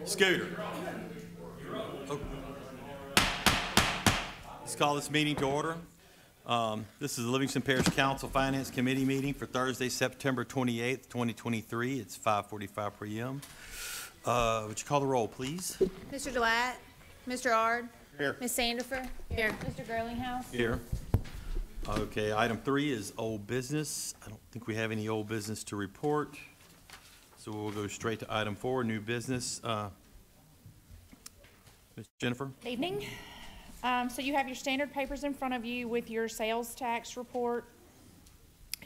Scooter. Oh. Let's call this meeting to order. This is the Livingston Parish Council Finance Committee meeting for Thursday, September 28th, 2023. It's 5:45 p.m. Would you call the roll, please? Mr. Dwight? Mr. Ard? Here. Ms. Sandifer? Here. Mr. Girlinghouse? Here. Okay, item 3 is old business. I don't think we have any old business to report. So we'll go straight to item 4, new business. Ms. Jennifer? Good evening. So you have your standard papers in front of you with your sales tax report,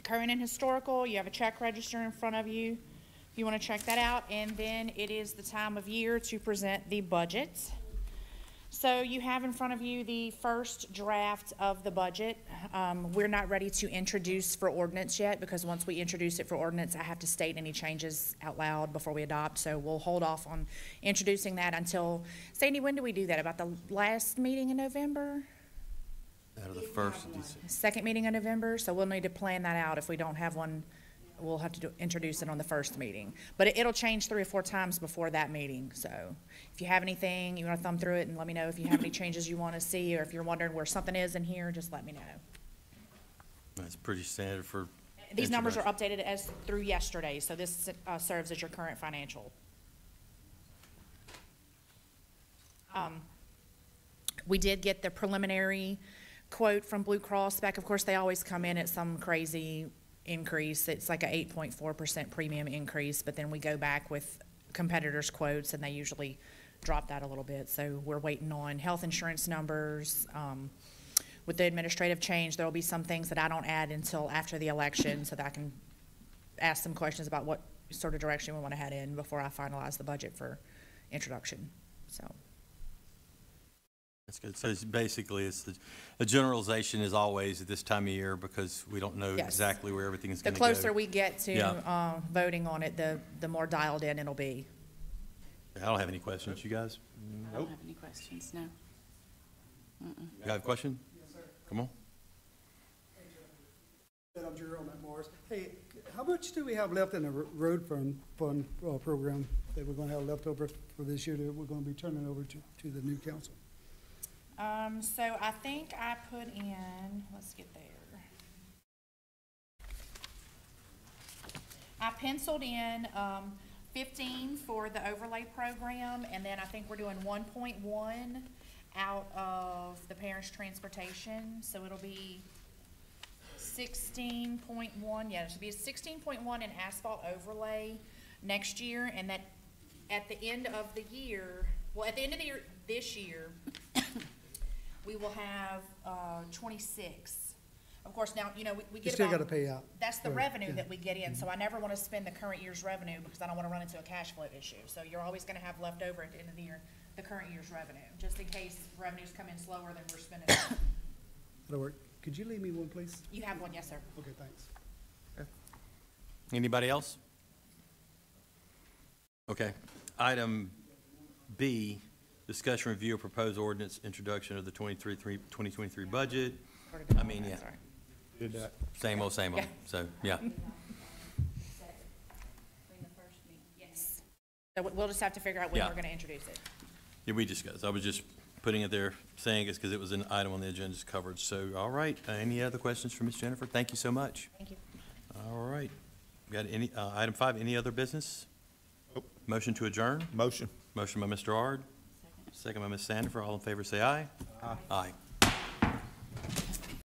current and historical. You have a check register in front of you if you want to check that out. And then it is the time of year to present the budget. So you have in front of you the first draft of the budget. We're not ready to introduce for ordinance yet because once we introduce it for ordinance, I have to state any changes out loud before we adopt. So we'll hold off on introducing that until, Sandy, when do we do that? About the last meeting in November? Out of the first of December. Second meeting in November? So we'll need to plan that out. If we don't have one, we'll have to introduce it on the first meeting. But it'll change 3 or 4 times before that meeting. So if you have anything, you want to thumb through it and let me know if you have any changes you want to see, or if you're wondering where something is in here, just let me know. That's pretty standard for These numbers are updated as through yesterday, so this serves as your current financial. We did get the preliminary quote from Blue Cross back. Of course, they always come in at some crazy increase. It's like a 8.4% premium increase, but then we go back with competitors' quotes and they usually drop that a little bit. So we're waiting on health insurance numbers. With the administrative change, there will be some things that I don't add until after the election so that I can ask some questions about what sort of direction we want to head in before I finalize the budget for introduction. So. That's good. So it's basically, the generalization is always at this time of year because we don't know Yes. exactly where everything is going The to go. closer we get to voting on it, the more dialed in it'll be. I don't have any questions. You guys? I don't have any questions, no. You have a question? Yes, sir. Come on. I'm Jerome at Morris. Hey, how much do we have left in the road fund program that we're going to have left over for this year that we're going to be turning over to the new council? So I think I put in, let's get there. I penciled in 15 for the overlay program, and then I think we're doing 1.1 out of the parish transportation, so it'll be 16.1, yeah, it should be a 16.1 in asphalt overlay next year, and that at the end of the year, well, at the end of the year, this year, we will have 26. Of course, now, you know, we get You still about, got to pay out. that's the Right, revenue yeah. that we get in, so I never want to spend the current year's revenue because I don't want to run into a cash flow issue. So you're always going to have left over at the end of the year, the current year's revenue, just in case revenues come in slower than we're spending. That'll work. Could you leave me one, please? You have one, yes, sir. Okay, thanks. Anybody else? Okay. Item B, discussion review of proposed ordinance introduction of the 2023 budget. I mean, yeah. Sorry. Did that. Same old, Yeah. So, yeah. Yes. So we'll just have to figure out when Yeah. we're going to introduce it. Yeah, we discussed. I was just putting it there, saying it's because it was an item on the agenda just covered. So, all right. Any other questions for Ms. Jennifer? Thank you so much. Thank you. All right. Got any, item 5, any other business? Motion to adjourn? Motion. Motion by Mr. Ard. Second by Ms. Sandifer. All in favor say aye. Aye. Aye.